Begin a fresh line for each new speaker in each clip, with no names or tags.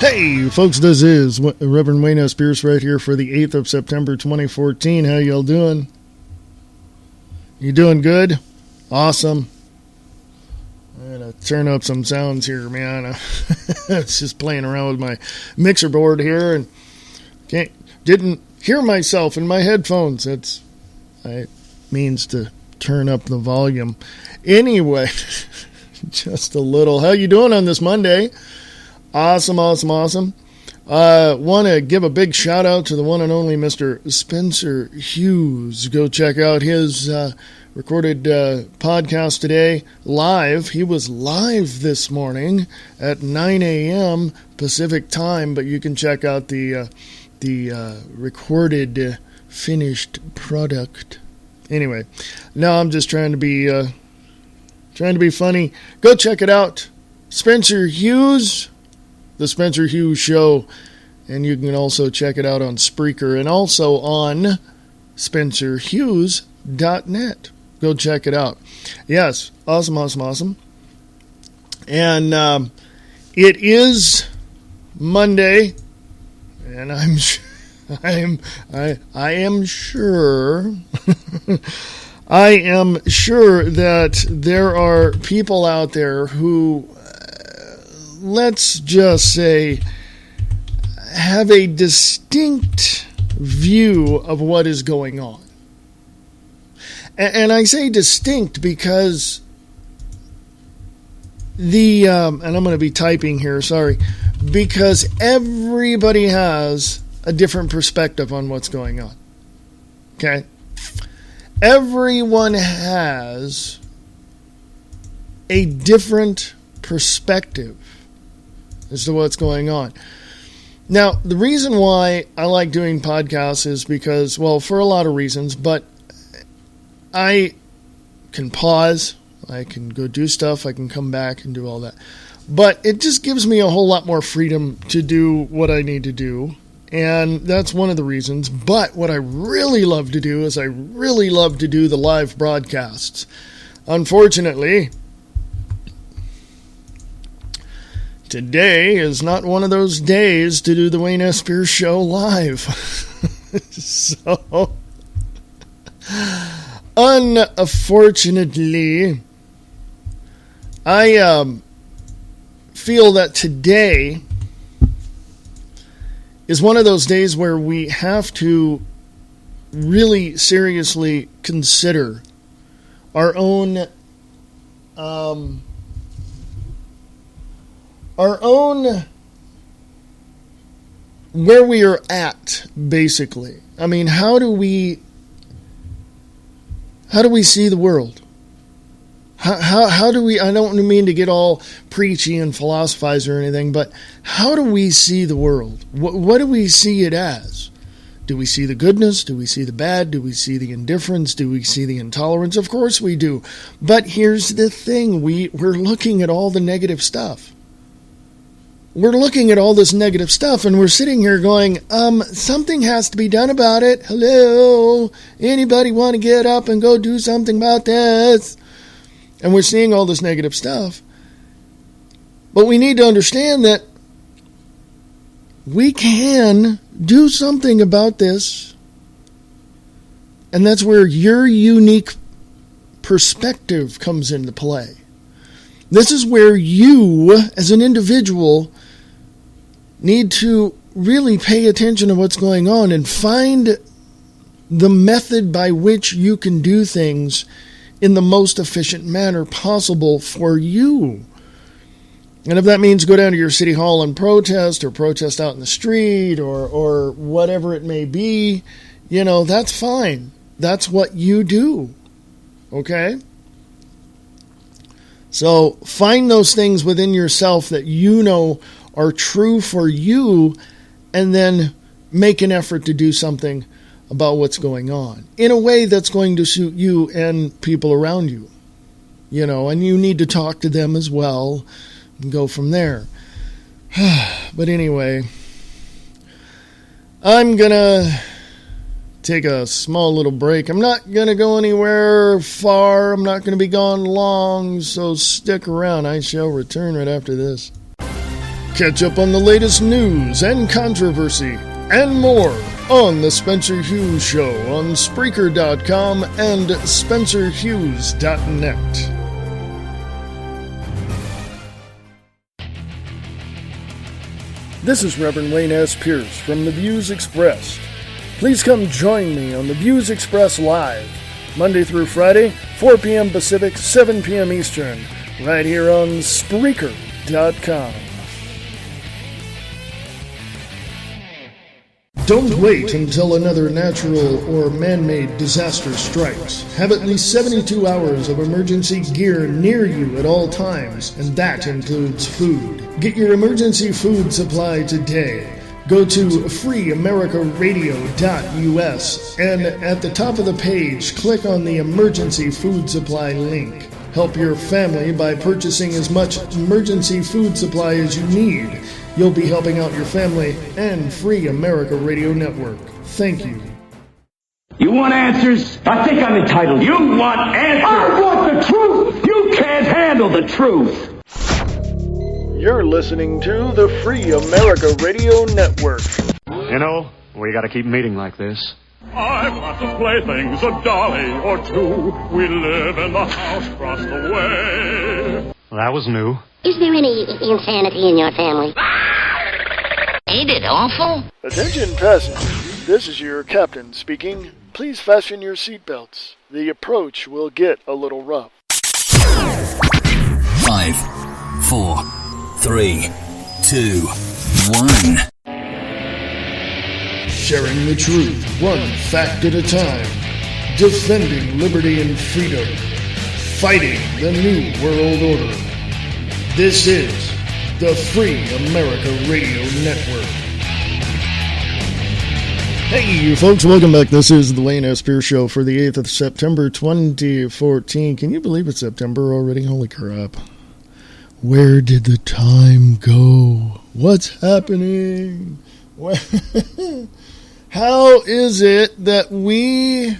Hey, folks, this is Reverend Wayne S. Pierce right here for the 8th of September, 2014. How y'all doing? You doing good? Awesome. I'm going to turn up some sounds here, man. It's just playing around with my mixer board here and didn't hear myself in my headphones. It means to turn up the volume. Anyway, just a little. How you doing on this Monday? Awesome. Want to give a big shout out to the one and only Mr. Spencer Hughes. Go check out his recorded podcast today live. He was live this morning at 9 a.m. Pacific time, but you can check out the recorded finished product. Anyway, now I'm just trying to be funny. Go check it out. Spencer Hughes. The Spencer Hughes Show, and you can also check it out on Spreaker and also on spencerhughes.net. Go check it out. Yes, awesome. And it is Monday, and I am sure that there are people out there who, let's just say, have a distinct view of what is going on. And I say distinct because and I'm going to be typing here, sorry, because everybody has a different perspective on what's going on. Okay? Everyone has a different perspective as to what's going on. Now, the reason why I like doing podcasts is because, well, for a lot of reasons, but I can pause, I can go do stuff, I can come back and do all that. But it just gives me a whole lot more freedom to do what I need to do, and that's one of the reasons. But what I really love to do is I really love to do the live broadcasts. Unfortunately, today is not one of those days to do the Wayne S. Pierce Show live. So, unfortunately, I feel that today is one of those days where we have to really seriously consider our own where we are at, basically. I mean, how do we see the world? How do we, I don't mean to get all preachy and philosophize or anything, but how do we see the world? What do we see it as? Do we see the goodness? Do we see the bad? Do we see the indifference? Do we see the intolerance? Of course we do. But here's the thing. We're looking at all the negative stuff. We're looking at all this negative stuff, and we're sitting here going, something has to be done about it. Hello? Anybody want to get up and go do something about this? And we're seeing all this negative stuff. But we need to understand that we can do something about this, and that's where your unique perspective comes into play. This is where you, as an individual, need to really pay attention to what's going on and find the method by which you can do things in the most efficient manner possible for you. And if that means go down to your city hall and protest, or protest out in the street, or whatever it may be, that's fine. That's what you do. Okay? So find those things within yourself that you know are true for you, and then make an effort to do something about what's going on in a way that's going to suit you and people around you. And you need to talk to them as well and go from there. But anyway, I'm going to take a small little break. I'm not going to go anywhere far. I'm not going to be gone long, so stick around. I shall return right after this. Catch up on the latest news and controversy and more on The Spencer Hughes Show on Spreaker.com and SpencerHughes.net. This is Reverend Wayne S. Pierce from The Views Expressed. Please come join me on The Views Express Live, Monday through Friday, 4 p.m. Pacific, 7 p.m. Eastern, right here on Spreaker.com. Don't wait until another natural or man-made disaster strikes. Have at least 72 hours of emergency gear near you at all times, and that includes food. Get your emergency food supply today. Go to freeamericaradio.us and at the top of the page, click on the emergency food supply link. Help your family by purchasing as much emergency food supply as you need. You'll be helping out your family and Free America Radio Network. Thank you.
You want answers? I think I'm entitled. You want answers? I want the truth! You can't handle the truth!
You're listening to the Free America Radio Network.
You know, we gotta keep meeting like this.
I've lots of playthings, a dolly or two. We live in the house across the way.
Well, that was new.
Is there any insanity in your family? Ain't it awful?
Attention passengers, this is your captain speaking. Please fasten your seatbelts. The approach will get a little rough.
5, 4, 3, 2, 1.
Sharing the truth, one fact at a time. Defending liberty and freedom. Fighting the New World Order. This is the Free America Radio Network. Hey, you folks, welcome back. This is the Wayne S. Pierce Show for the 8th of September, 2014. Can you believe it's September already? Holy crap. Where did the time go? What's happening? How is it that we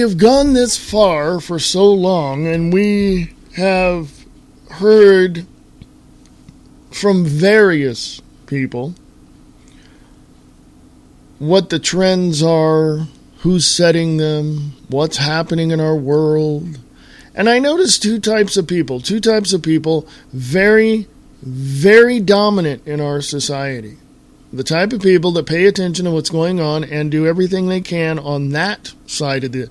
have gone this far for so long, and we have heard from various people what the trends are, who's setting them, what's happening in our world. And I noticed two types of people very, very dominant in our society. The type of people that pay attention to what's going on and do everything they can on that side of the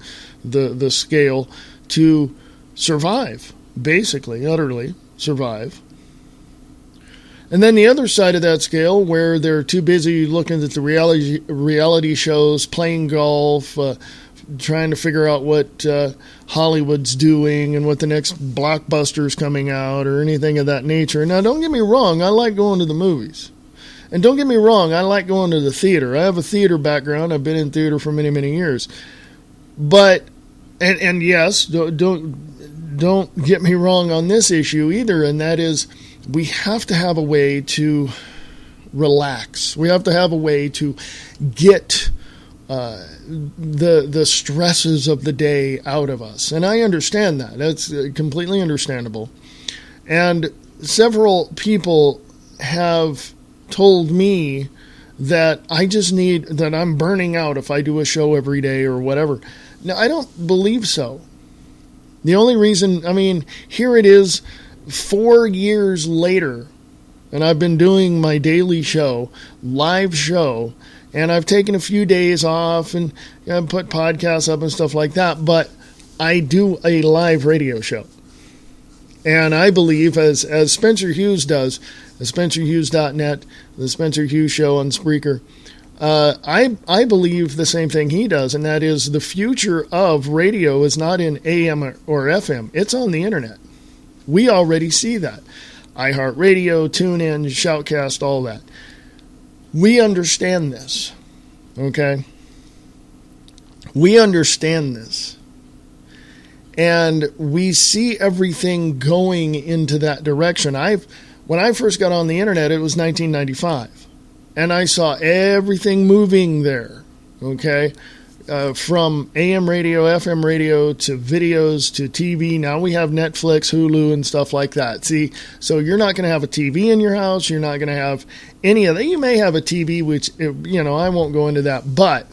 scale to survive, basically, utterly survive. And then the other side of that scale, where they're too busy looking at the reality shows, playing golf, trying to figure out what Hollywood's doing and what the next blockbuster's coming out or anything of that nature. Now, don't get me wrong, I like going to the movies. And don't get me wrong, I like going to the theater. I have a theater background. I've been in theater for many, many years. But, and yes, don't get me wrong on this issue either, and that is we have to have a way to relax. We have to have a way to get the stresses of the day out of us. And I understand that. That's completely understandable. And several people have told me that that I'm burning out if I do a show every day or whatever. Now, I don't believe so. The only reason, here it is 4 years later, and I've been doing my daily show, live show, and I've taken a few days off and put podcasts up and stuff like that, but I do a live radio show. And I believe, as Spencer Hughes does, SpencerHughes.net, the Spencer Hughes Show on Spreaker, I believe the same thing he does, and that is the future of radio is not in AM or FM. It's on the internet. We already see that. iHeartRadio, TuneIn, Shoutcast, all that. We understand this, okay? We understand this. And we see everything going into that direction. When I first got on the internet, it was 1995. And I saw everything moving there, okay? from AM radio, FM radio, to videos, to TV. Now we have Netflix, Hulu, and stuff like that. See, so you're not going to have a TV in your house. You're not going to have any of that. You may have a TV, which, I won't go into that. But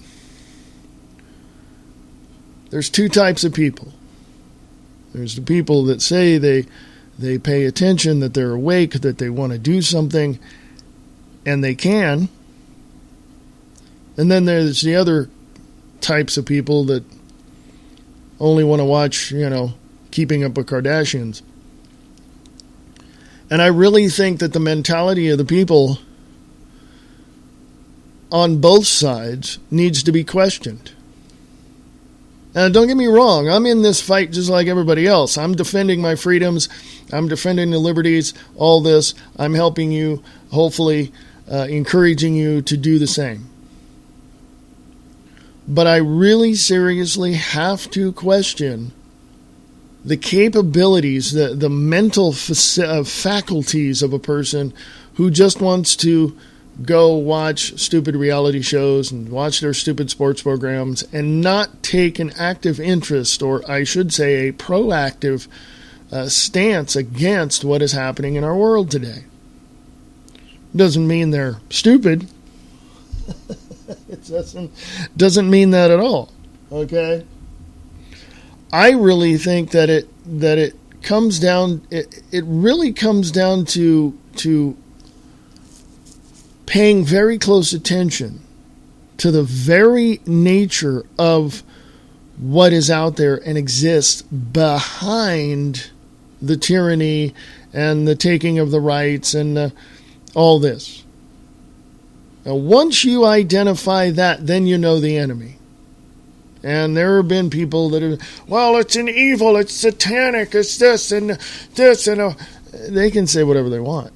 there's two types of people. There's the people that say they pay attention, that they're awake, that they want to do something, and they can. And then there's the other types of people that only want to watch, Keeping Up with Kardashians. And I really think that the mentality of the people on both sides needs to be questioned. And don't get me wrong, I'm in this fight just like everybody else. I'm defending my freedoms. I'm defending the liberties, all this. I'm helping you, hopefully, encouraging you to do the same. But I really seriously have to question the capabilities, the mental faculties of a person who just wants to go watch stupid reality shows and watch their stupid sports programs and not take an active interest, or I should say a proactive stance against what is happening in our world today. Doesn't mean they're stupid. It doesn't mean that at all. Okay? I really think that it comes down, it really comes down to paying very close attention to the very nature of what is out there and exists behind the tyranny and the taking of the rights and all this. Now, once you identify that, then you know the enemy. And there have been people that are, well, it's an evil, it's satanic, it's this and this, and they can say whatever they want.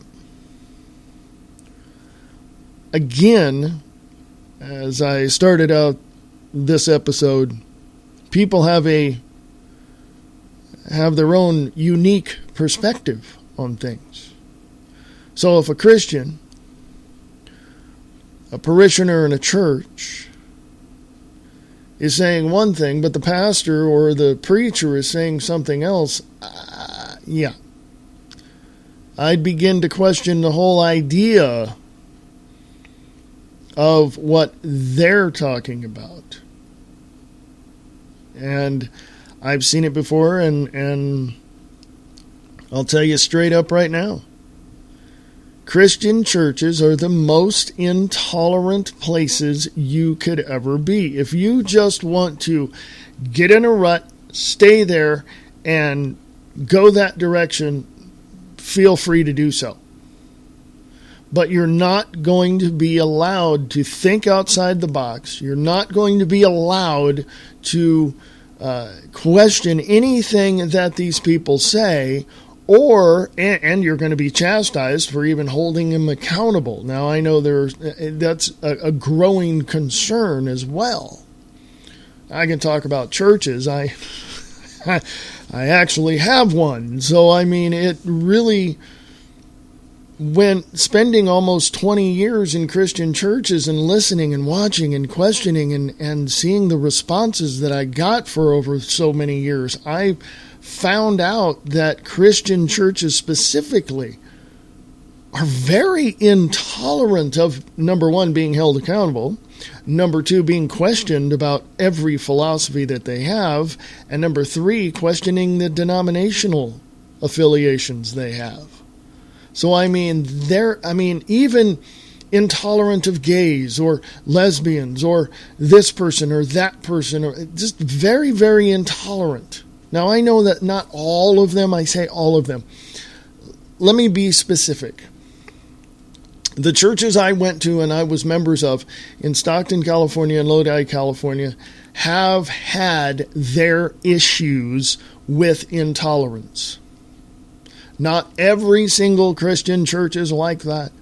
Again, as I started out this episode, people have their own unique perspective on things. So if a Christian, a parishioner in a church, is saying one thing, but the pastor or the preacher is saying something else, I'd begin to question the whole idea of what they're talking about. And I've seen it before, and I'll tell you straight up right now. Christian churches are the most intolerant places you could ever be. If you just want to get in a rut, stay there, and go that direction, feel free to do so. But you're not going to be allowed to think outside the box. You're not going to be allowed to question anything that these people say, and you're going to be chastised for even holding them accountable. Now, I know that's a growing concern as well. I can talk about churches. I actually have one. So, I mean, it really, when spending almost 20 years in Christian churches and listening and watching and questioning and seeing the responses that I got for over so many years, I found out that Christian churches specifically are very intolerant of, number one, being held accountable, number two, being questioned about every philosophy that they have, and number three, questioning the denominational affiliations they have. So, even intolerant of gays or lesbians or this person or that person, or just very, very intolerant. Now, I know that not all of them, I say all of them. Let me be specific. The churches I went to and I was members of in Stockton, California and Lodi, California, have had their issues with intolerance. Not every single Christian church is like that.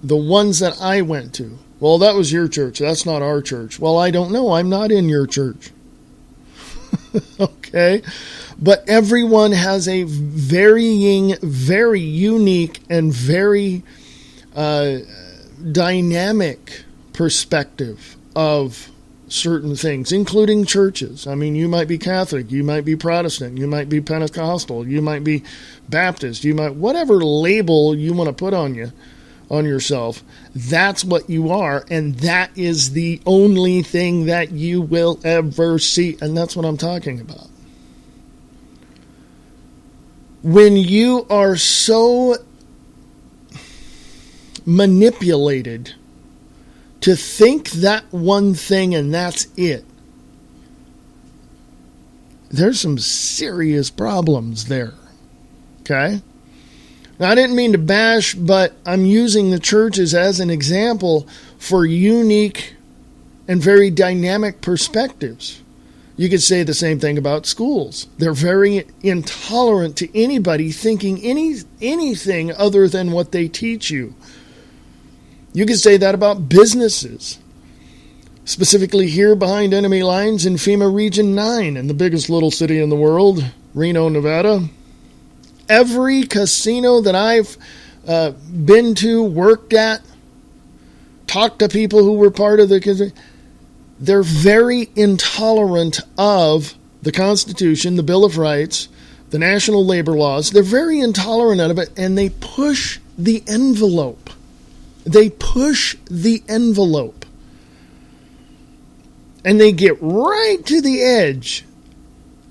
The ones that I went to, well, that was your church. That's not our church. Well, I don't know. I'm not in your church. Okay? But everyone has a varying, very unique, and very dynamic perspective of certain things, including churches. I mean, you might be Catholic, you might be Protestant, you might be Pentecostal, you might be Baptist, you might, whatever label you want to put on yourself, that's what you are, and that is the only thing that you will ever see, and that's what I'm talking about. When you are so manipulated to think that one thing and that's it, there's some serious problems there. Okay? Now, I didn't mean to bash, but I'm using the churches as an example for unique and very dynamic perspectives. You could say the same thing about schools. They're very intolerant to anybody thinking anything other than what they teach you. You could say that about businesses, specifically here behind enemy lines in FEMA Region 9, in the biggest little city in the world, Reno, Nevada. Every casino that I've been to, worked at, talked to people who were part of the casino, they're very intolerant of the Constitution, the Bill of Rights, the national labor laws. They're very intolerant of it, and they push the envelope. They push the envelope. And they get right to the edge.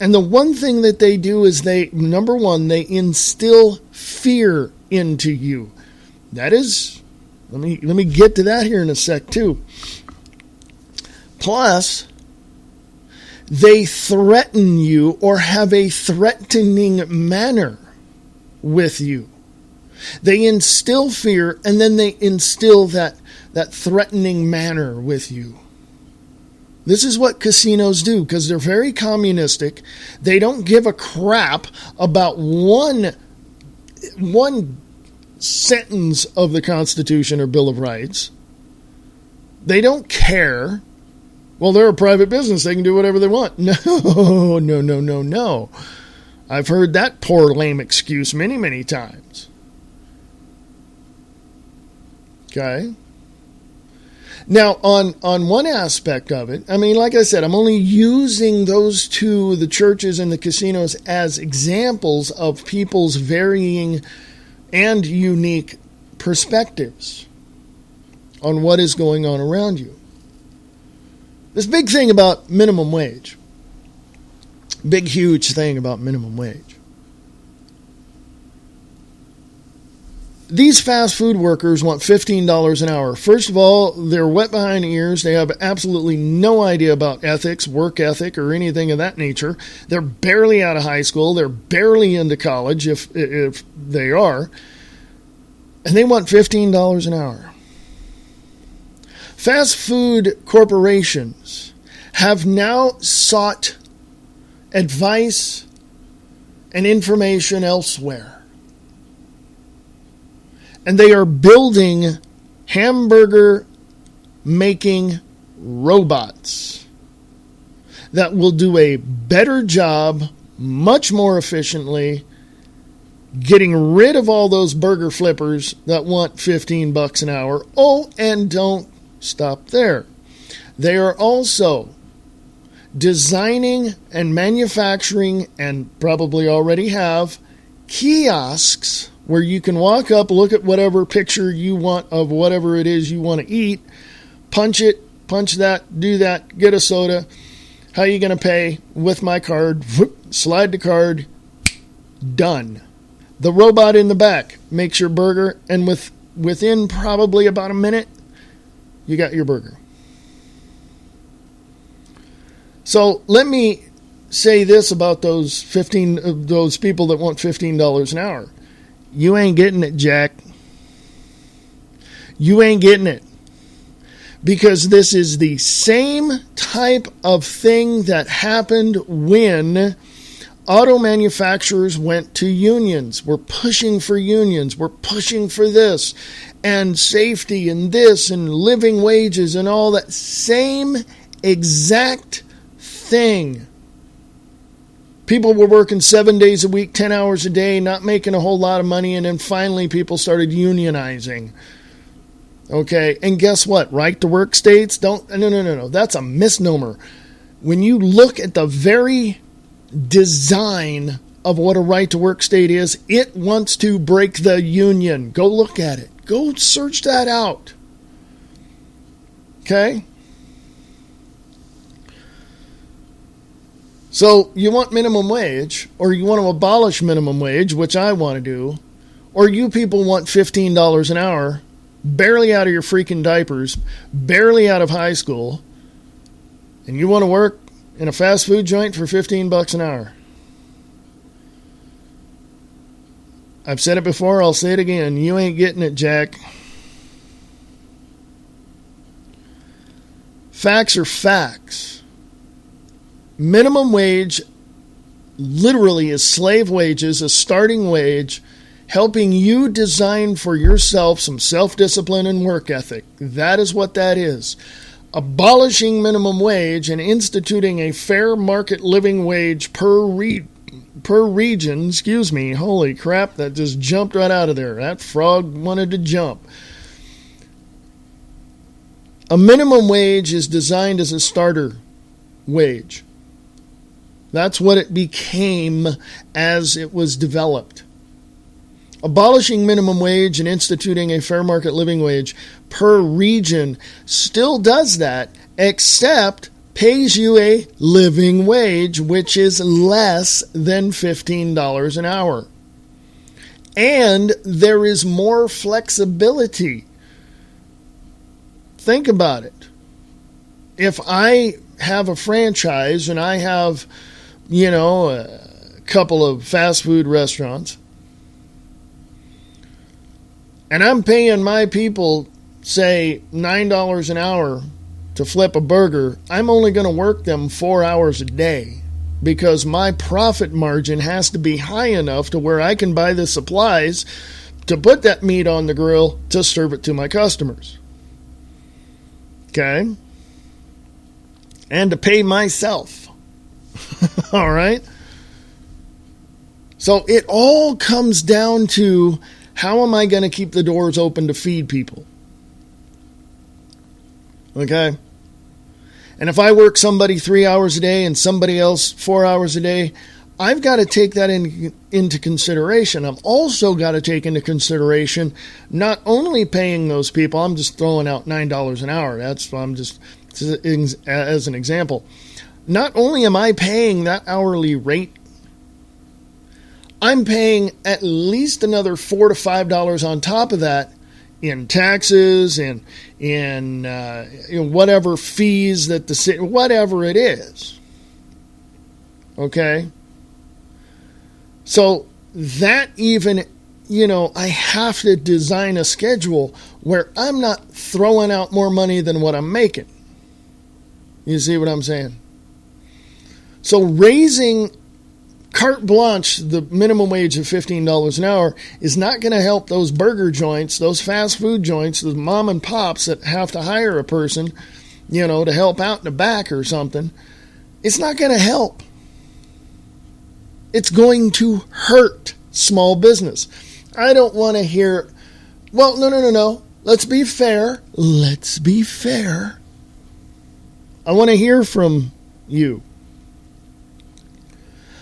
And the one thing that they do is number one, they instill fear into you. That is, let me get to that here in a sec too. Plus, they threaten you or have a threatening manner with you. They instill fear, and then they instill that threatening manner with you. This is what casinos do, because they're very communistic. They don't give a crap about one sentence of the Constitution or Bill of Rights. They don't care. Well, they're a private business. They can do whatever they want. No. I've heard that poor, lame excuse many, many times. Okay? Now, on one aspect of it, I mean, like I said, I'm only using those two, the churches and the casinos, as examples of people's varying and unique perspectives on what is going on around you. This big thing about minimum wage. Big, huge thing about minimum wage. These fast food workers want $15 an hour. First of all, they're wet behind the ears. They have absolutely no idea about ethics, work ethic, or anything of that nature. They're barely out of high school. They're barely into college, if they are. And they want $15 an hour. Fast food corporations have now sought advice and information elsewhere. And they are building hamburger making robots that will do a better job, much more efficiently, getting rid of all those burger flippers that want $15 an hour. Oh, and don't stop there. They are also designing and manufacturing, and probably already have, kiosks where you can walk up, look at whatever picture you want of whatever it is you want to eat, punch that, do that, get a soda. How are you going to pay? With my card. Whoop, slide the card. Done. The robot in the back makes your burger, and within probably about a minute, you got your burger. So let me say this about those people that want $15 an hour. You ain't getting it, Jack. You ain't getting it. Because this is the same type of thing that happened when auto manufacturers went to unions. We're pushing for unions. We're pushing for this and safety and this and living wages and all that. Same exact thing. People were working 7 days a week, 10 hours a day, not making a whole lot of money, and then finally people started unionizing. Okay, and guess what? Right to work states don't. No. That's a misnomer. When you look at the very design of what a right to work state is, it wants to break the union. Go look at it. Go search that out. Okay? So you want minimum wage, or you want to abolish minimum wage, which I want to do, or you people want $15 an hour, barely out of your freaking diapers, barely out of high school, and you want to work in a fast food joint for $15 an hour. I've said it before, I'll say it again. You ain't getting it, Jack. Facts are facts. Minimum wage literally is slave wages, a starting wage, helping you design for yourself some self-discipline and work ethic. That is what that is. Abolishing minimum wage and instituting a fair market living wage per region, holy crap, that just jumped right out of there. That frog wanted to jump. A minimum wage is designed as a starter wage. That's what it became as it was developed. Abolishing minimum wage and instituting a fair market living wage per region still does that, except pays you a living wage, which is less than $15 an hour. And there is more flexibility. Think about it. If I have a franchise and I have, a couple of fast food restaurants, and I'm paying my people, say, $9 an hour to flip a burger, I'm only going to work them 4 hours a day because my profit margin has to be high enough to where I can buy the supplies to put that meat on the grill to serve it to my customers. Okay? And to pay myself. All right? So it all comes down to, how am I going to keep the doors open to feed people? Okay? And if I work somebody 3 hours a day and somebody else 4 hours a day, I've got to take that into consideration. I've also got to take into consideration not only paying those people, I'm just throwing out $9 an hour. I'm just as an example. Not only am I paying that hourly rate, I'm paying at least another $4 to $5 on top of that in taxes and in whatever fees that the city, whatever it is. Okay? So that even, I have to design a schedule where I'm not throwing out more money than what I'm making. You see what I'm saying? So raising carte blanche the minimum wage of $15 an hour is not going to help those burger joints, those fast food joints, those mom and pops that have to hire a person, to help out in the back or something. It's not going to help. It's going to hurt small business. I don't want to hear, well, no. Let's be fair. I want to hear from you.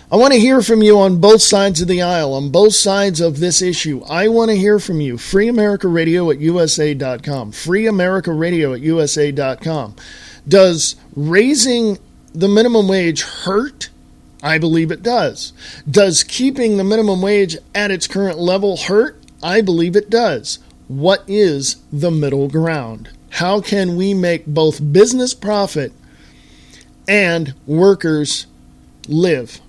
I want to hear from you on both sides of the aisle, on both sides of this issue. I want to hear from you. FreeAmericaRadio@USA.com. FreeAmericaRadio@USA.com. Does raising the minimum wage hurt? I believe it does. Does keeping the minimum wage at its current level hurt? I believe it does. What is the middle ground? How can we make both business profit and workers live?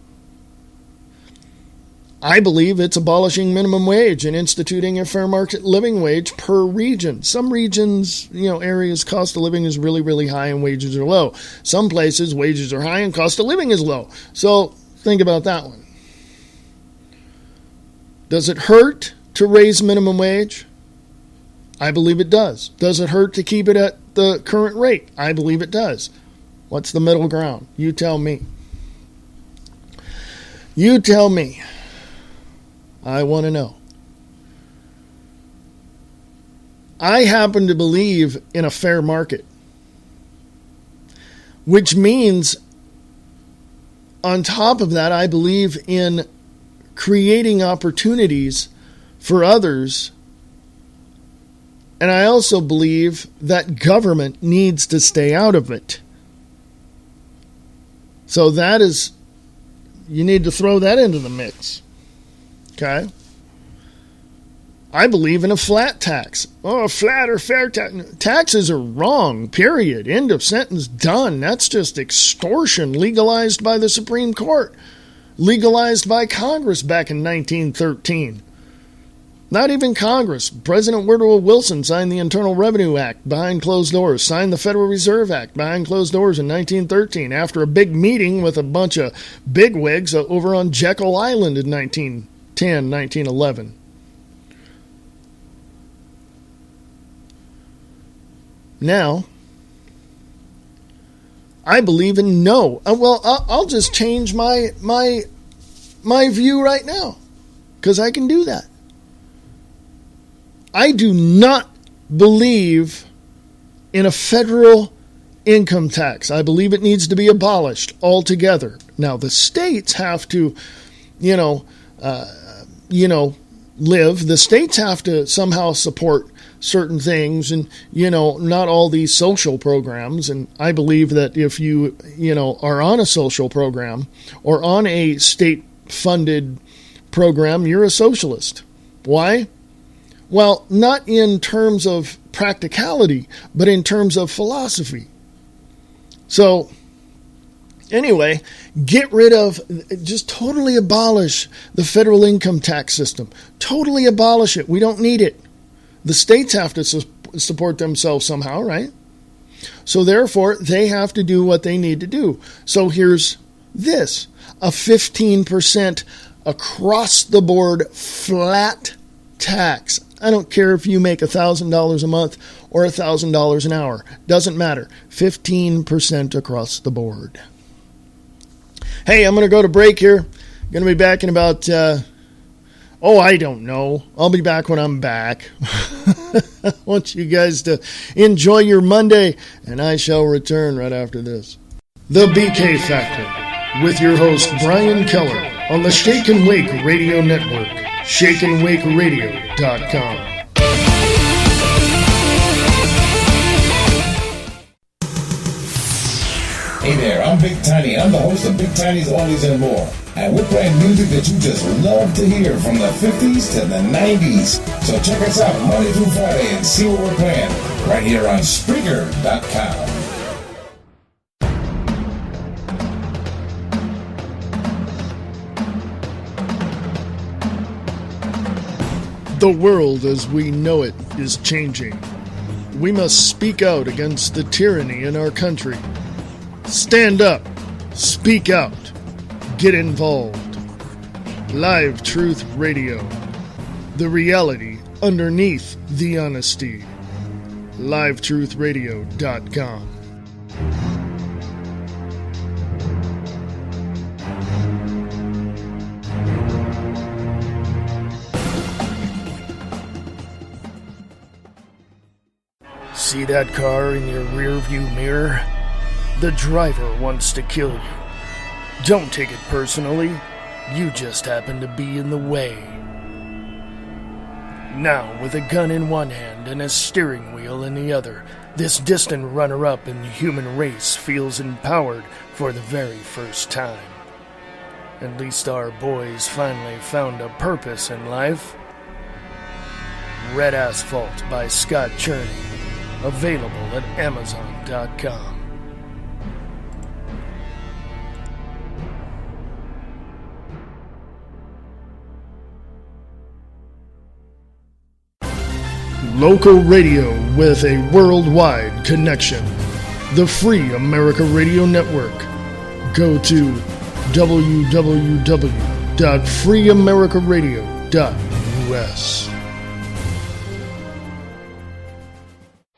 I believe it's abolishing minimum wage and instituting a fair market living wage per region. Some regions, areas, cost of living is really, really high and wages are low. Some places, wages are high and cost of living is low. So think about that one. Does it hurt to raise minimum wage? I believe it does. Does it hurt to keep it at the current rate? I believe it does. What's the middle ground? You tell me. You tell me. I want to know. I happen to believe in a fair market, which means on top of that, I believe in creating opportunities for others. And I also believe that government needs to stay out of it. So that is, you need to throw that into the mix. Okay? I believe in a flat tax. Oh, a flat or fair tax. Taxes are wrong, period. End of sentence, done. That's just extortion legalized by the Supreme Court. Legalized by Congress back in 1913. Not even Congress. President Woodrow Wilson signed the Internal Revenue Act behind closed doors, signed the Federal Reserve Act behind closed doors in 1913 after a big meeting with a bunch of bigwigs over on Jekyll Island in 1910, 1911. Now, I believe in no. Well, I'll just change my view right now because I can do that. I do not believe in a federal income tax. I believe it needs to be abolished altogether. Now, the states have to, live. The states have to somehow support certain things and, not all these social programs. And I believe that if you, are on a social program or on a state-funded program, you're a socialist. Why? Well, not in terms of practicality, but in terms of philosophy. So, anyway, get rid of, just totally abolish the federal income tax system. Totally abolish it. We don't need it. The states have to support themselves somehow, right? So, therefore, they have to do what they need to do. So, here's this. A 15% across-the-board flat tax. I don't care if you make $1,000 a month or $1,000 an hour. Doesn't matter. 15% across the board. Hey, I'm going to go to break here. Going to be back in about, I don't know. I'll be back when I'm back. I want you guys to enjoy your Monday, and I shall return right after this. The BK Factor with your host, Brian Keller, on the Shake and Wake Radio Network. ShakeandWakeRadio.com.
Hey there, I'm Big Tiny. I'm the host of Big Tiny's Oldies and More. And we're playing music that you just love to hear from the 50s to the 90s. So check us out Monday through Friday and see what we're playing right here on Spreaker.com.
The world as we know it is changing. We must speak out against the tyranny in our country. Stand up, speak out, get involved. Live Truth Radio. The reality underneath the honesty. LiveTruthRadio.com. See that car in your rearview mirror? The driver wants to kill you. Don't take it personally. You just happen to be in the way. Now, with a gun in one hand and a steering wheel in the other, this distant runner-up in the human race feels empowered for the very first time. At least our boys finally found a purpose in life. Red Asphalt by Scott Cherney. Available at Amazon.com. Local radio with a worldwide connection. The Free America Radio Network. Go to www.freeamericaradio.us.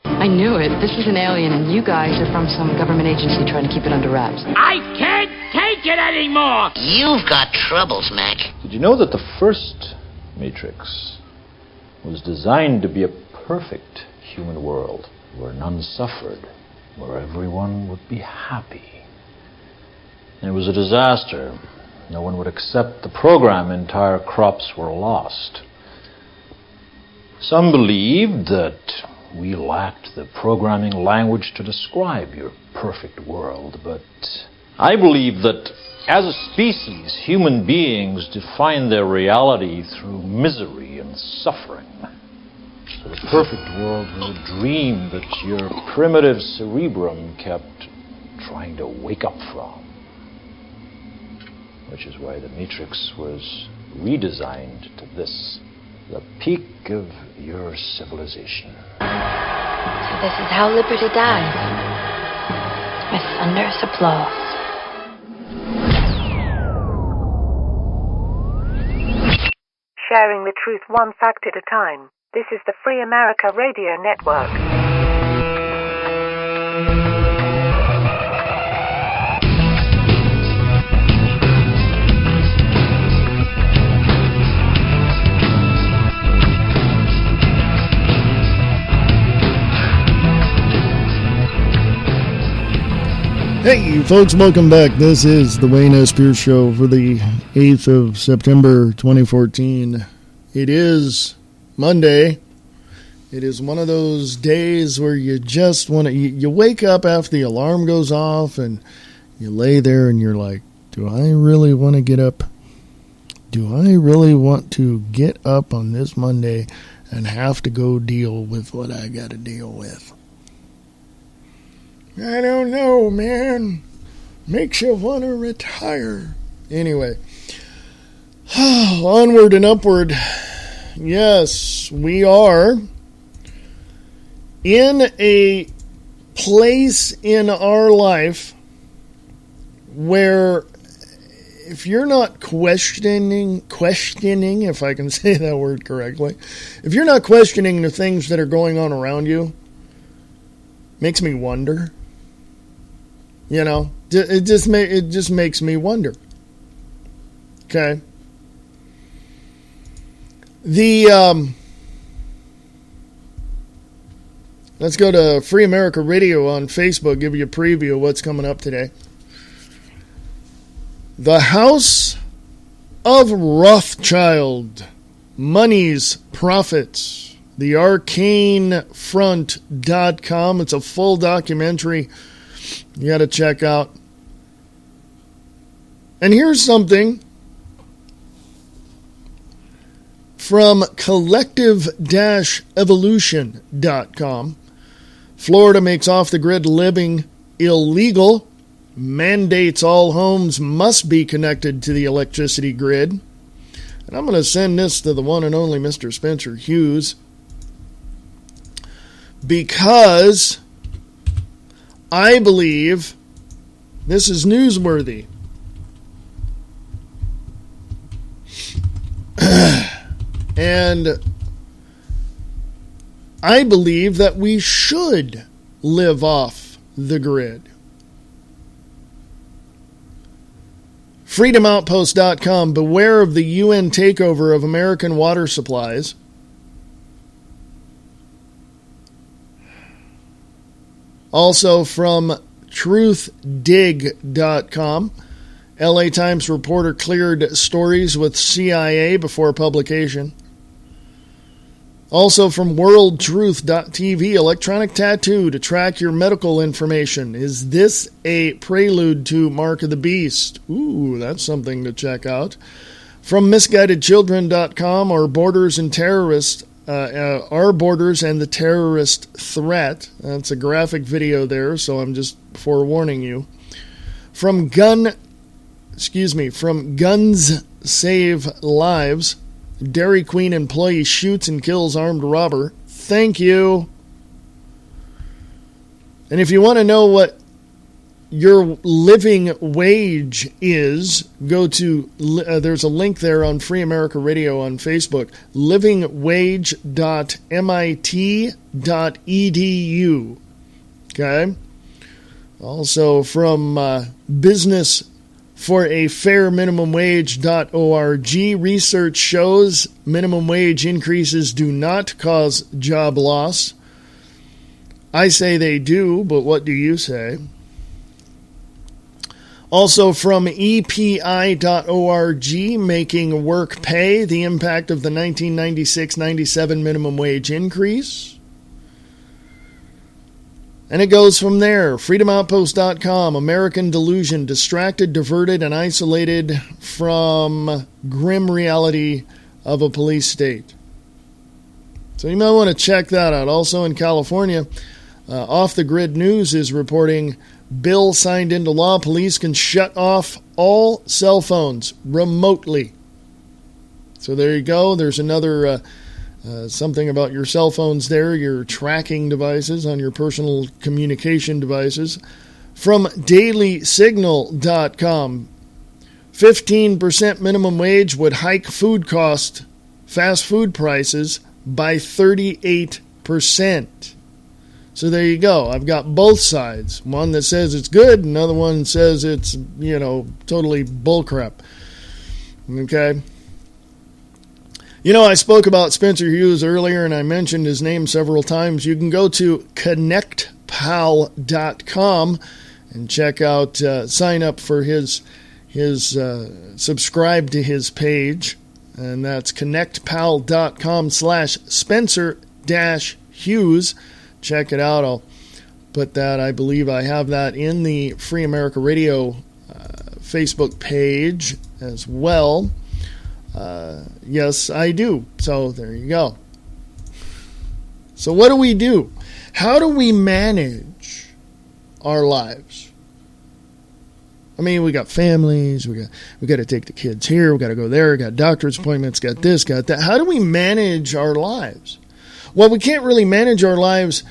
I knew it. This is an alien, and you guys are from some government agency trying to keep it under wraps.
I can't take it anymore!
You've got troubles, Mac.
Did you know that the first Matrix was designed to be a perfect human world, where none suffered, where everyone would be happy. It was a disaster. No one would accept the program. Entire crops were lost. Some believed that we lacked the programming language to describe your perfect world, but I believe that as a species, human beings define their reality through misery and suffering. So the perfect world was a dream that your primitive cerebrum kept trying to wake up from. Which is why the Matrix was redesigned to this, the peak of your civilization.
So this is how liberty dies, with thunderous applause.
Sharing the truth one fact at a time. This is the Free America Radio Network.
Hey folks, welcome back. This is the Wayne S. Pierce Show for the 8th of September 2014. It is Monday. It is one of those days where you just want to, you wake up after the alarm goes off and you lay there and you're like, do I really want to get up? Do I really want to get up on this Monday and have to go deal with what I got to deal with? I don't know, man. Makes you want to retire. Anyway, onward and upward. Yes, we are in a place in our life where if you're not questioning, if I can say that word correctly, if you're not questioning the things that are going on around you, makes me wonder. You know, it just makes me wonder. Okay. Let's go to Free America Radio on Facebook, give you a preview of what's coming up today. The House of Rothschild, Money's Profits, the arcanefront.com. It's a full documentary you got to check out. And here's something from collective-evolution.com. Florida makes off-the-grid living illegal. Mandates all homes must be connected to the electricity grid. And I'm going to send this to the one and only Mr. Spencer Hughes, because I believe this is newsworthy. And I believe that we should live off the grid. FreedomOutpost.com, beware of the UN takeover of American water supplies. Also from truthdig.com, LA Times reporter cleared stories with CIA before publication. Also from worldtruth.tv, electronic tattoo to track your medical information. Is this a prelude to Mark of the Beast? Ooh, that's something to check out. From misguidedchildren.com, our borders and terrorists, our borders and the terrorist threat. That's a graphic video there, so I'm just forewarning you. From Guns Save Lives, Dairy Queen employee shoots and kills armed robber. Thank you. And if you want to know what your living wage is, go to, there's a link there on Free America Radio on Facebook, livingwage.mit.edu. Okay? Also from business for a fair minimum wage.org, research shows minimum wage increases do not cause job loss. I say they do, but what do you say? Also from EPI.org, Making Work Pay, the impact of the 1996-97 minimum wage increase. And it goes from there. FreedomOutpost.com, American Delusion, distracted, diverted, and isolated from grim reality of a police state. So you might want to check that out. Also in California, Off the Grid News is reporting bill signed into law. Police can shut off all cell phones remotely. So there you go. There's another something about your cell phones there, your tracking devices on your personal communication devices. From dailysignal.com, 15% minimum wage would hike food cost, fast food prices by 38%. So there you go. I've got both sides. One that says it's good, another one says it's, totally bullcrap. Okay? I spoke about Spencer Hughes earlier, and I mentioned his name several times. You can go to connectpal.com and check out, sign up for his subscribe to his page. And that's connectpal.com/Spencer-Hughes. Check it out. I'll put that, I believe I have that in the Free America Radio Facebook page as well. Yes, I do. So there you go. So what do we do? How do we manage our lives? I mean, we got families, we got to take the kids here, we got to go there, we got doctor's appointments, got this, got that. How do we manage our lives? Well, we can't really manage our lives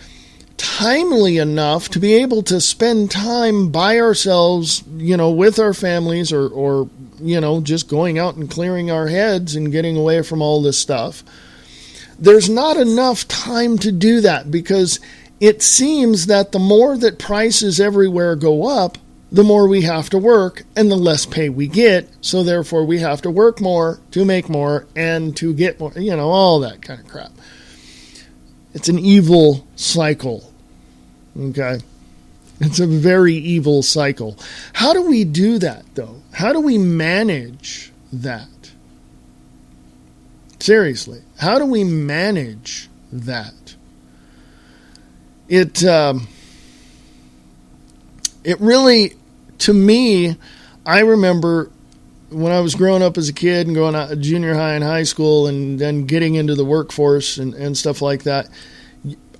timely enough to be able to spend time by ourselves, with our families or just going out and clearing our heads and getting away from all this stuff. There's not enough time to do that because it seems that the more that prices everywhere go up, the more we have to work and the less pay we get. So therefore we have to work more to make more and to get more, all that kind of crap. It's an evil cycle. Okay? It's a very evil cycle. How do we do that, though? How do we manage that? Seriously, how do we manage that? It really, to me, I remember when I was growing up as a kid and going out to junior high and high school and then getting into the workforce and stuff like that,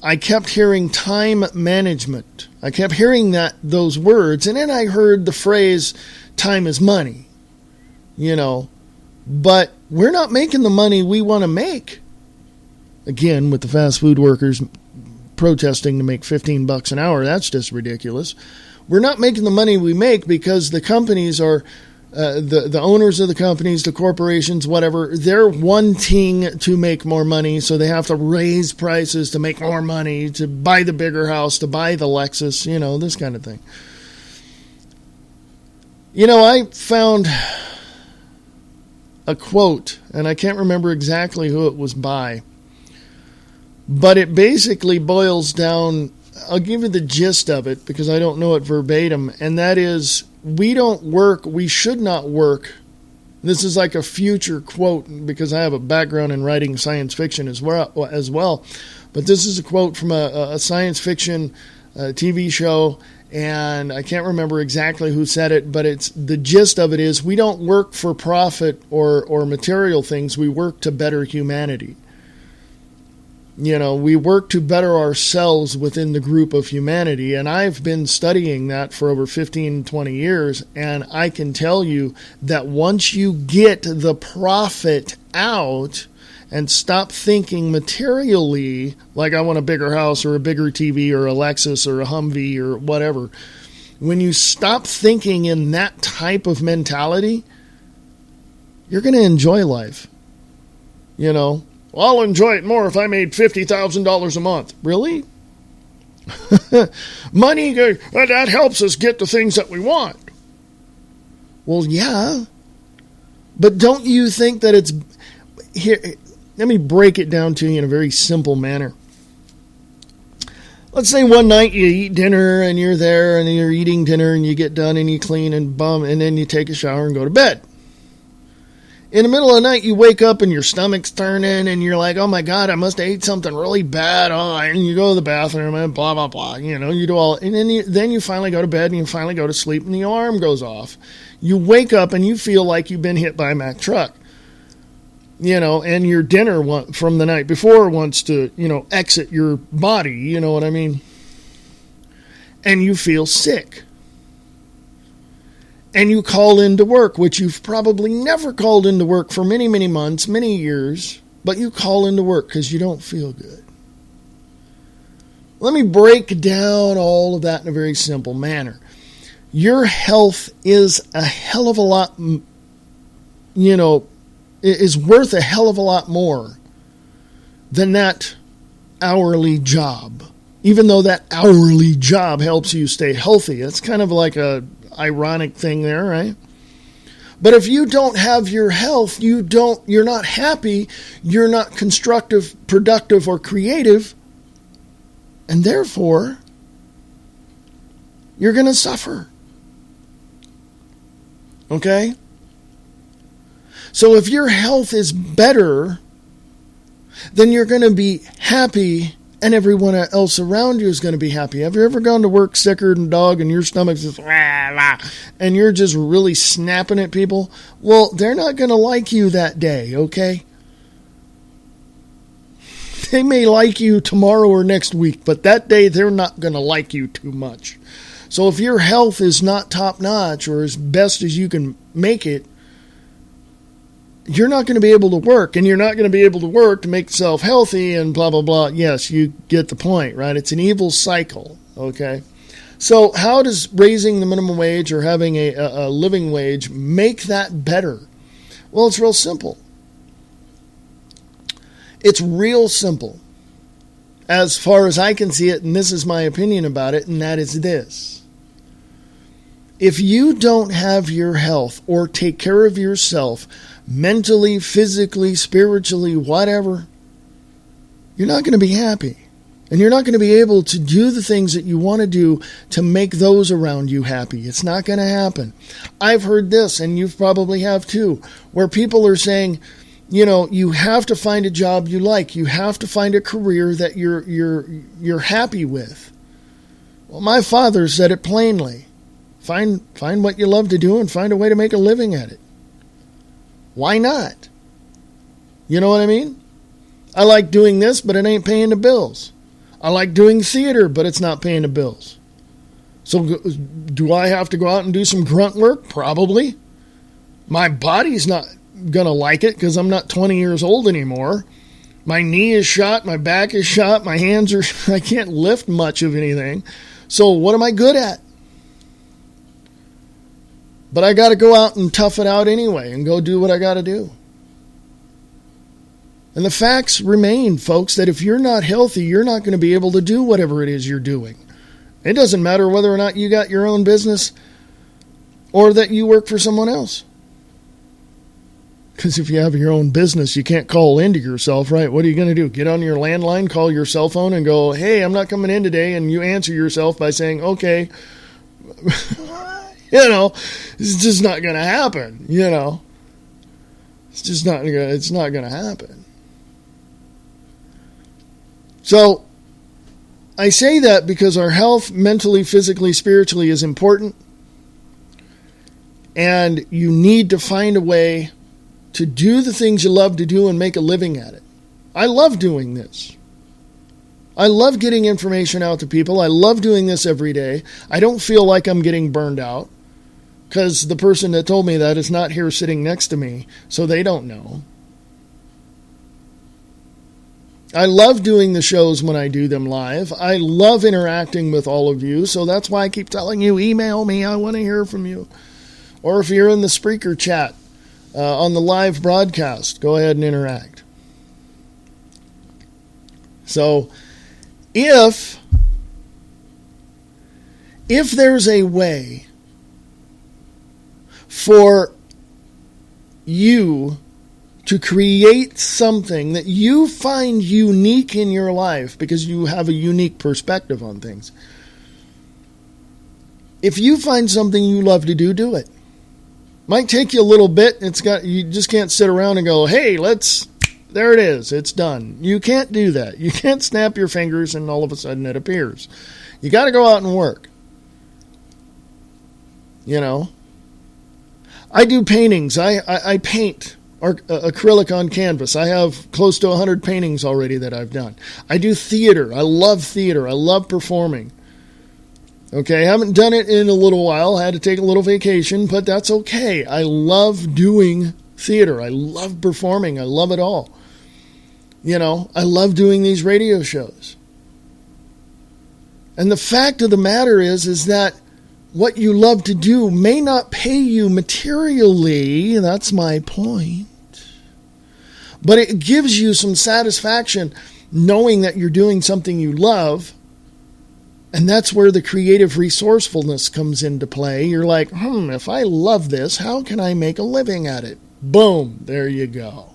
I kept hearing time management. I kept hearing those words, and then I heard the phrase, time is money, but we're not making the money we want to make. Again, with the fast food workers protesting to make $15 an hour, that's just ridiculous. We're not making the money we make because the companies are, the owners of the companies, the corporations, whatever, they're wanting to make more money, so they have to raise prices to make more money, to buy the bigger house, to buy the Lexus, this kind of thing. I found a quote, and I can't remember exactly who it was by, but it basically boils down, I'll give you the gist of it because I don't know it verbatim, and that is, we should not work. This is like a future quote because I have a background in writing science fiction as well. But this is a quote from a science fiction TV show, and I can't remember exactly who said it, but the gist of it is we don't work for profit or material things. We work to better humanity. We work to better ourselves within the group of humanity, and I've been studying that for over 15, 20 years, and I can tell you that once you get the profit out and stop thinking materially, like I want a bigger house or a bigger TV or a Lexus or a Humvee or whatever, when you stop thinking in that type of mentality, you're going to enjoy life. I'll enjoy it more if I made $50,000 a month. Really? Money, that helps us get the things that we want. Well, yeah. But don't you think that it's... Here, let me break it down to you in a very simple manner. let's say one night you eat dinner and you're there and you're eating dinner and you get done and you clean and and then you take a shower and go to bed. In the middle of the night, you wake up and your stomach's turning and you're like, oh my God, I must have ate something really bad. Oh, and you go to the bathroom and blah, blah, blah. You know, you do all, and then you finally go to bed and you finally go to sleep and the alarm goes off. You wake up and you feel like you've been hit by a Mack truck. You know, and your dinner from the night before wants to, you know, exit your body. You know what I mean? And you feel sick. And you call into work, which you've probably never called into work for many, many months, many years, but you call into work because you don't feel good. Let me break down all of that in a very simple manner. Your health is a hell of a lot, you know, is worth a hell of a lot more than that hourly job. Even though that hourly job helps you stay healthy. It's kind of like a ironic thing there, right? But if you don't have your health, you're not happy, you're not constructive, productive, or creative, and therefore you're going to suffer. Okay? So if your health is better, then you're going to be happy and everyone else around you is going to be happy. Have you ever gone to work sicker than a dog and your stomach's just rah, rah, and you're just really snapping at people? Well, they're not going to like you that day, okay? They may like you tomorrow or next week, but that day they're not going to like you too much. So if your health is not top-notch or as best as you can make it, you're not going to be able to work, and you're not going to be able to work to make yourself healthy and blah, blah, blah. Yes, you get the point, right? It's an evil cycle, okay? So how does raising the minimum wage or having a living wage make that better? Well, it's real simple. It's real simple as far as I can see it, and this is my opinion about it, and that is this. If you don't have your health or take care of yourself mentally, physically, spiritually, whatever, you're not going to be happy. And you're not going to be able to do the things that you want to do to make those around you happy. It's not going to happen. I've heard this, and you probably have too, where people are saying, you know, you have to find a job you like. You have to find a career that you're happy with. Well, my father said it plainly. Find what you love to do and find a way to make a living at it. Why not? You know what I mean? I like doing this, but it ain't paying the bills. I like doing theater, but it's not paying the bills. So do I have to go out and do some grunt work? Probably. My body's not going to like it because I'm not 20 years old anymore. My knee is shot. My back is shot. My hands are... I can't lift much of anything. So what am I good at? But I got to go out and tough it out anyway and go do what I got to do. And the facts remain, folks, that if you're not healthy, you're not going to be able to do whatever it is you're doing. It doesn't matter whether or not you got your own business or that you work for someone else. Because if you have your own business, you can't call into yourself, right? What are you going to do? Get on your landline, call your cell phone, and go, hey, I'm not coming in today. And you answer yourself by saying, okay. You know, it's just not going to happen, you know. It's not going to happen. So, I say that because our health, mentally, physically, spiritually, is important. And you need to find a way to do the things you love to do and make a living at it. I love doing this. I love getting information out to people. I love doing this every day. I don't feel like I'm getting burned out. Because the person that told me that is not here sitting next to me, so they don't know. I love doing the shows when I do them live. I love interacting with all of you, so that's why I keep telling you, email me, I want to hear from you. Or if you're in the Spreaker chat on the live broadcast, go ahead and interact. So, if there's a way for you to create something that you find unique in your life because you have a unique perspective on things. If you find something you love to do, do it. Might take you a little bit. You just can't sit around and go, hey, there it is. It's done. You can't do that. You can't snap your fingers and all of a sudden it appears. You got to go out and work. You know, I do paintings. I paint acrylic on canvas. I have close to 100 paintings already that I've done. I do theater. I love theater. I love performing. Okay, I haven't done it in a little while. I had to take a little vacation, but that's okay. I love doing theater. I love performing. I love it all. You know, I love doing these radio shows. And the fact of the matter is that what you love to do may not pay you materially. That's my point. But it gives you some satisfaction knowing that you're doing something you love. And that's where the creative resourcefulness comes into play. You're like, if I love this, how can I make a living at it? Boom, there you go.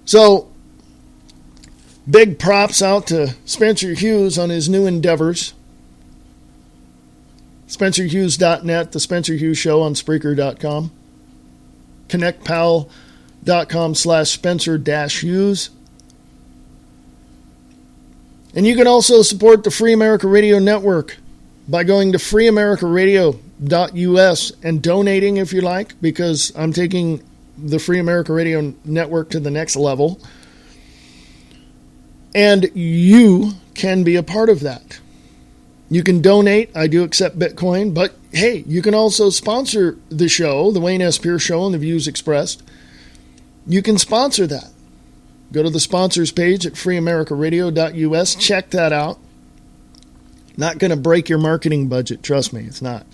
So, big props out to Spencer Hughes on his new endeavors. SpencerHughes.net, The Spencer Hughes Show on Spreaker.com. ConnectPal.com/Spencer-Hughes. And you can also support the Free America Radio Network by going to freeamericaradio.us and donating if you like, because I'm taking the Free America Radio Network to the next level. And you can be a part of that. You can donate. I do accept Bitcoin, but hey, you can also sponsor the show, the Wayne S. Pierce Show and the views expressed. You can sponsor that. Go to the sponsors page at freeamericaradio.us. Check that out. Not going to break your marketing budget. Trust me, it's not.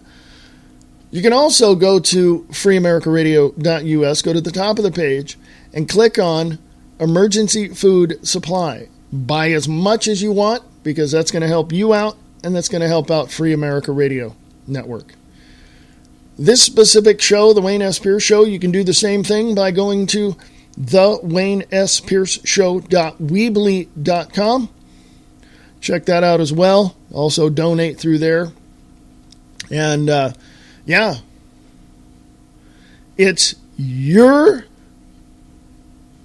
You can also go to freeamericaradio.us, go to the top of the page, and click on Emergency Food Supply. Buy as much as you want, because that's going to help you out, and that's going to help out Free America Radio Network. This specific show, the Wayne S. Pierce Show, you can do the same thing by going to thewaynespearceshow.weebly.com. Check that out as well. Also donate through there. And it's your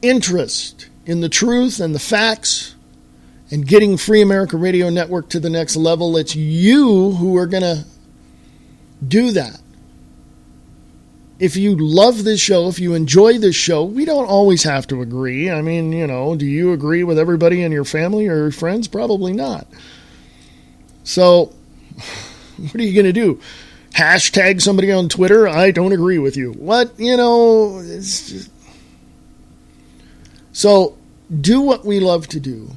interest in the truth and the facts and getting Free America Radio Network to the next level. It's you who are going to do that. If you love this show, if you enjoy this show, we don't always have to agree. I mean, do you agree with everybody in your family or your friends? Probably not. So, what are you going to do? Hashtag somebody on Twitter? I don't agree with you. What? It's just... So, do what we love to do.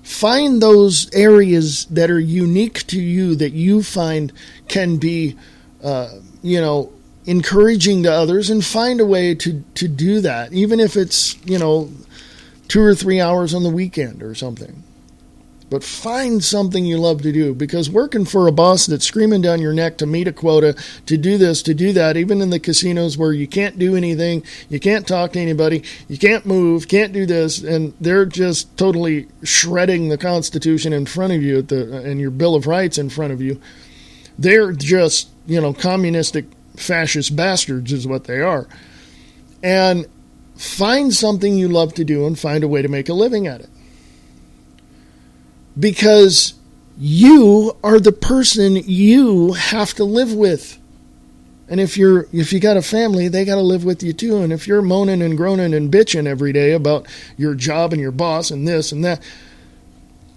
Find those areas that are unique to you that you find can be, encouraging to others, and find a way to do that, even if it's 2 or 3 hours on the weekend or something. But find something you love to do, because working for a boss that's screaming down your neck to meet a quota, to do this, to do that, even in the casinos where you can't do anything, you can't talk to anybody, you can't move, can't do this, and they're just totally shredding the Constitution in front of you and your Bill of Rights in front of you. They're just, communistic fascist bastards is what they are. And find something you love to do and find a way to make a living at it. Because you are the person you have to live with. And if you got a family, they got to live with you too. And if you're moaning and groaning and bitching every day about your job and your boss and this and that,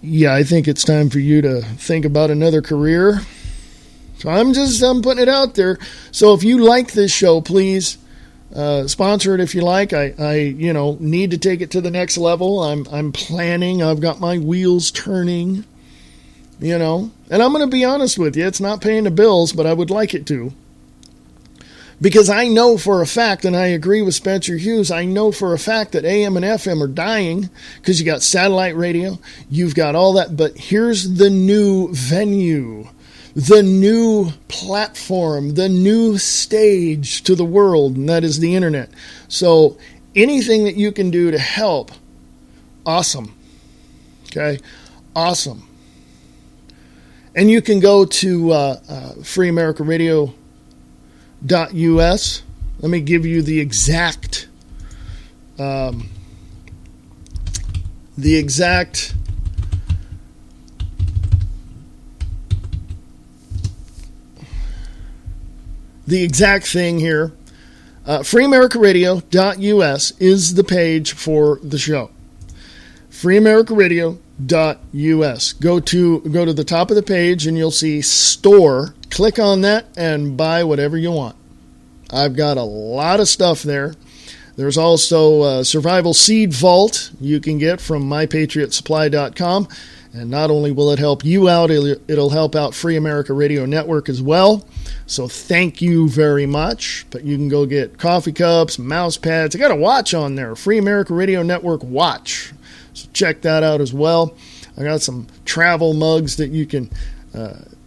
I think it's time for you to think about another career. So I'm putting it out there. So if you like this show, please sponsor it if you like. I need to take it to the next level. I'm planning. I've got my wheels turning, and I'm going to be honest with you. It's not paying the bills, but I would like it to. Because I know for a fact, and I agree with Spencer Hughes, I know for a fact that AM and FM are dying because you got satellite radio, you've got all that. But here's the new venue. the new platform, the new stage to the world, and that is the internet. So anything that you can do to help, awesome. Okay? Awesome. And you can go to freeamericaradio.us. Let me give you the exact thing here. freeamericaradio.us is the page for the show. freeamericaradio.us. Go to the top of the page and you'll see store. Click on that and buy whatever you want. I've got a lot of stuff there. There's also Survival Seed Vault you can get from mypatriotsupply.com. And not only will it help you out, it'll help out Free America Radio Network as well. So thank you very much. But you can go get coffee cups, mouse pads. I got a watch on there, Free America Radio Network watch. So check that out as well. I got some travel mugs that you can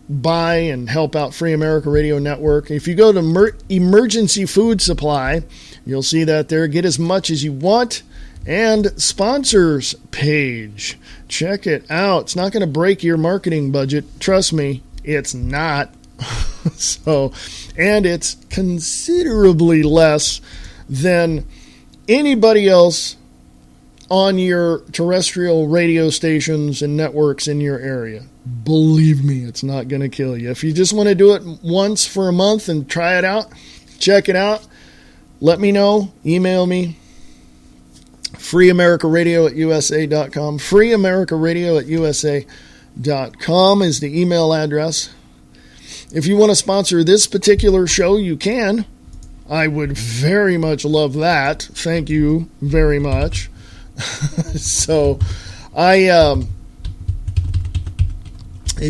buy and help out Free America Radio Network. If you go to Emergency Food Supply, you'll see that there. Get as much as you want. And sponsors page. Check it out. It's not going to break your marketing budget. Trust me, it's not. And it's considerably less than anybody else on your terrestrial radio stations and networks in your area. Believe me, it's not going to kill you. If you just want to do it once for a month and try it out, check it out, let me know. Email me. freeamericaradio@usa.com. freeamericaradio@usa.com is the email address. If you want to sponsor this particular show, you can. I would very much love that. Thank you very much. So, as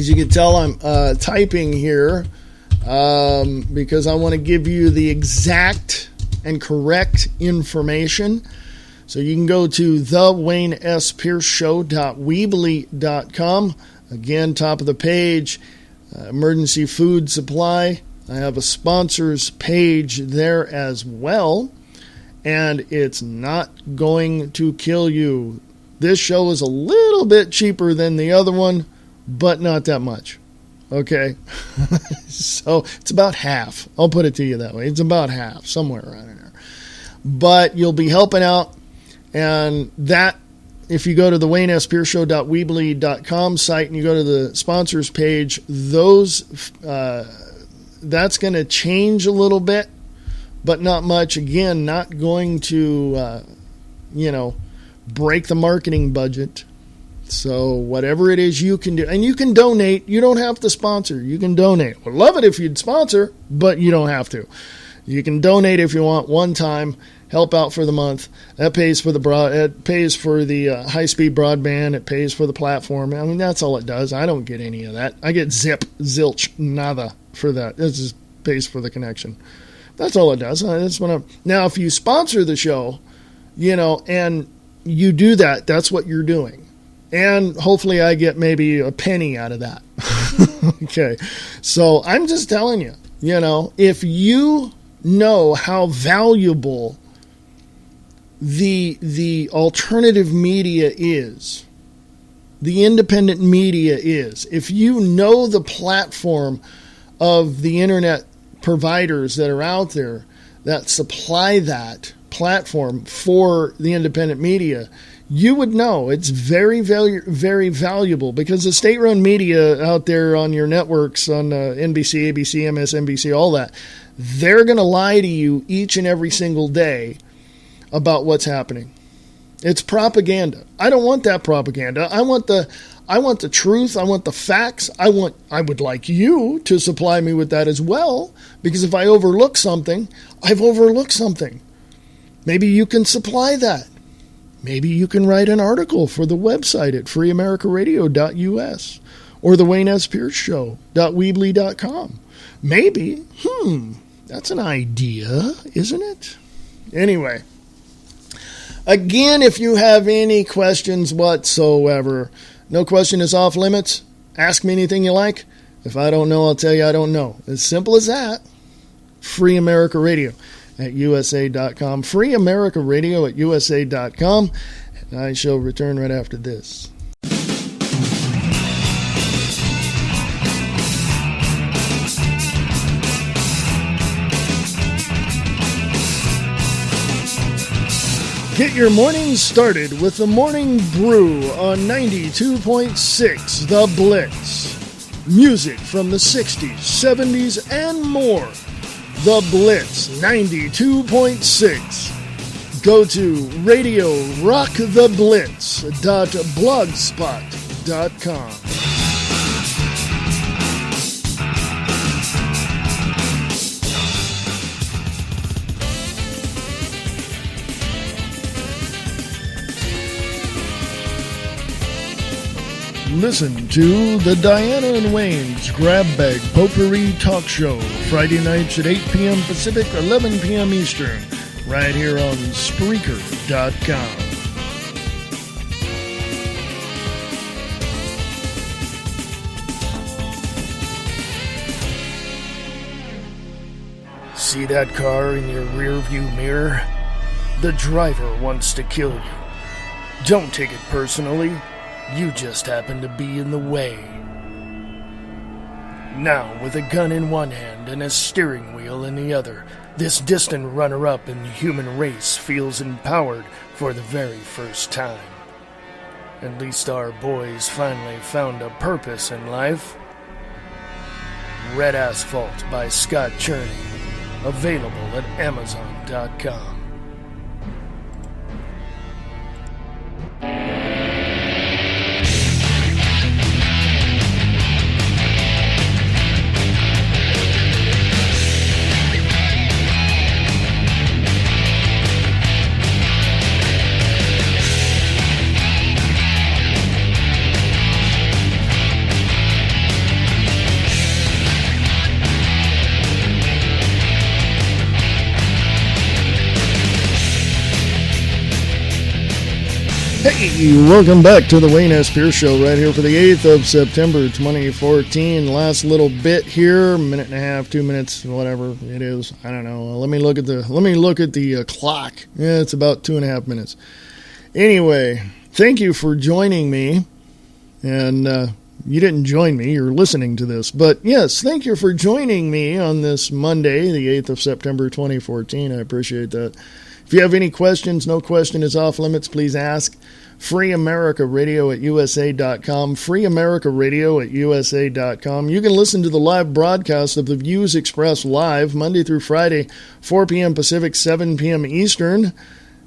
you can tell, I'm typing here because I want to give you the exact and correct information. So you can go to thewaynespearceshow.weebly.com. Again, top of the page, emergency food supply. I have a sponsors page there as well. And it's not going to kill you. This show is a little bit cheaper than the other one, but not that much. Okay? So it's about half. I'll put it to you that way. It's about half, somewhere around in there. But you'll be helping out. And that, if you go to the WayneSpearCeshow.weebly.com site and you go to the sponsors page, that's going to change a little bit, but not much. Again, not going to, break the marketing budget. So whatever it is you can do, and you can donate. You don't have to sponsor. You can donate. Would love it if you'd sponsor, but you don't have to. You can donate if you want one time. Help out for the month. That pays for the high-speed broadband. It pays for the platform. I mean, that's all it does. I don't get any of that. I get zilch, nada for that. It just pays for the connection. That's all it does. Now, if you sponsor the show, and you do that, that's what you're doing. And hopefully I get maybe a penny out of that. Okay. So I'm just telling you, if you know how valuable the alternative media is, the independent media is, if you know the platform of the internet providers that are out there that supply that platform for the independent media, you would know it's very, very, very valuable, because the state-run media out there on your networks, on NBC, ABC, MSNBC, all that, they're going to lie to you each and every single day about what's happening. It's propaganda. I don't want that propaganda. I want the truth. I want the facts. I would like you to supply me with that as well, because if I overlook something, I've overlooked something. Maybe you can supply that. Maybe you can write an article for the website at freeamericaradio.us or the WayneSpearcesShow.weebly.com. Maybe. That's an idea, isn't it? Anyway. Again, if you have any questions whatsoever, no question is off limits. Ask me anything you like. If I don't know, I'll tell you I don't know. As simple as that. Free America Radio at USA.com. Free America Radio at USA.com. And I shall return right after this. Get your morning started with the Morning Brew on 92.6 The Blitz. Music from the 60s, 70s, and more. The Blitz 92.6. Go to radiorocktheblitz.blogspot.com. Listen to the Diana and Wayne's Grab Bag Potpourri Talk Show, Friday nights at 8 p.m. Pacific, 11 p.m. Eastern, right here on Spreaker.com. See that car in your rearview mirror? The driver wants to kill you. Don't take it personally. You just happen to be in the way. Now, with a gun in one hand and a steering wheel in the other, this distant runner-up in the human race feels empowered for the very first time. At least our boys finally found a purpose in life. Red Asphalt by Scott Cherney. Available at Amazon.com. Hey, welcome back to the Wayne S. Pierce Show right here for the 8th of September 2014. Last little bit here, minute and a half, 2 minutes, whatever it is. I don't know. Let me look at the clock. Yeah, it's about 2.5 minutes. Anyway, thank you for joining me. And you didn't join me, you're listening to this. But yes, thank you for joining me on this Monday, the 8th of September 2014. I appreciate that. If you have any questions, no question is off limits, please ask. Free America Radio at USA.com. Free America Radio at USA.com. You can listen to the live broadcast of the Views Expressed live Monday through Friday, 4 p.m. Pacific, 7 p.m. Eastern.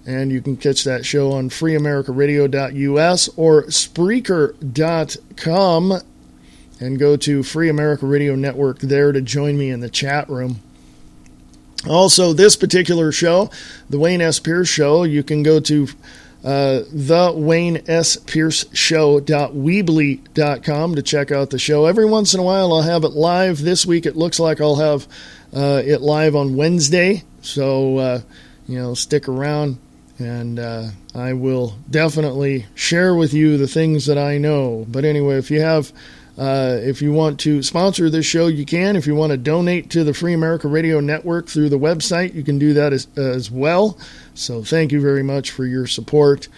And you can catch that show on freeamericaradio.us or Spreaker.com. And go to Free America Radio Network there to join me in the chat room. Also, this particular show, the Wayne S. Pierce Show, you can go to thewaynesPierceShow.weebly.com to check out the show. Every once in a while, I'll have it live. This week, it looks like I'll have it live on Wednesday. So, stick around, and I will definitely share with you the things that I know. But anyway, if you want to sponsor this show, you can. If you want to donate to the Free America Radio Network through the website, you can do that as well. So thank you very much for your support.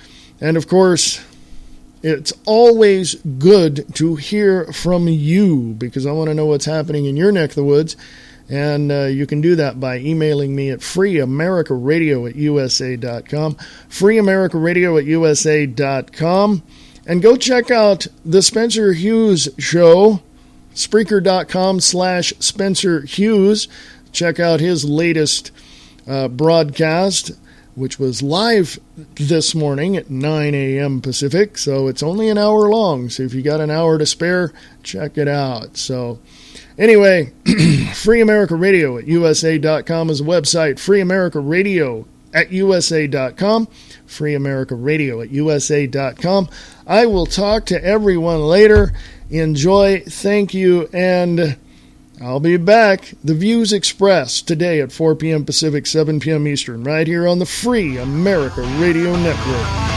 And of course, it's always good to hear from you because I want to know what's happening in your neck of the woods. And you can do that by emailing me at freeamericaradio@usa.com. freeamericaradio@usa.com. And go check out the Spencer Hughes Show, Spreaker.com/Spencer Hughes. Check out his latest broadcast, which was live this morning at 9 a.m. Pacific. So it's only an hour long. So if you got an hour to spare, check it out. So anyway, Free America Radio at USA.com is a website. Free America Radio at USA.com. Free America Radio at USA.com. I will talk to everyone later. Enjoy, thank you, and I'll be back. The Views Expressed today at 4 p.m. Pacific, 7 p.m. Eastern, right here on the Free America Radio Network.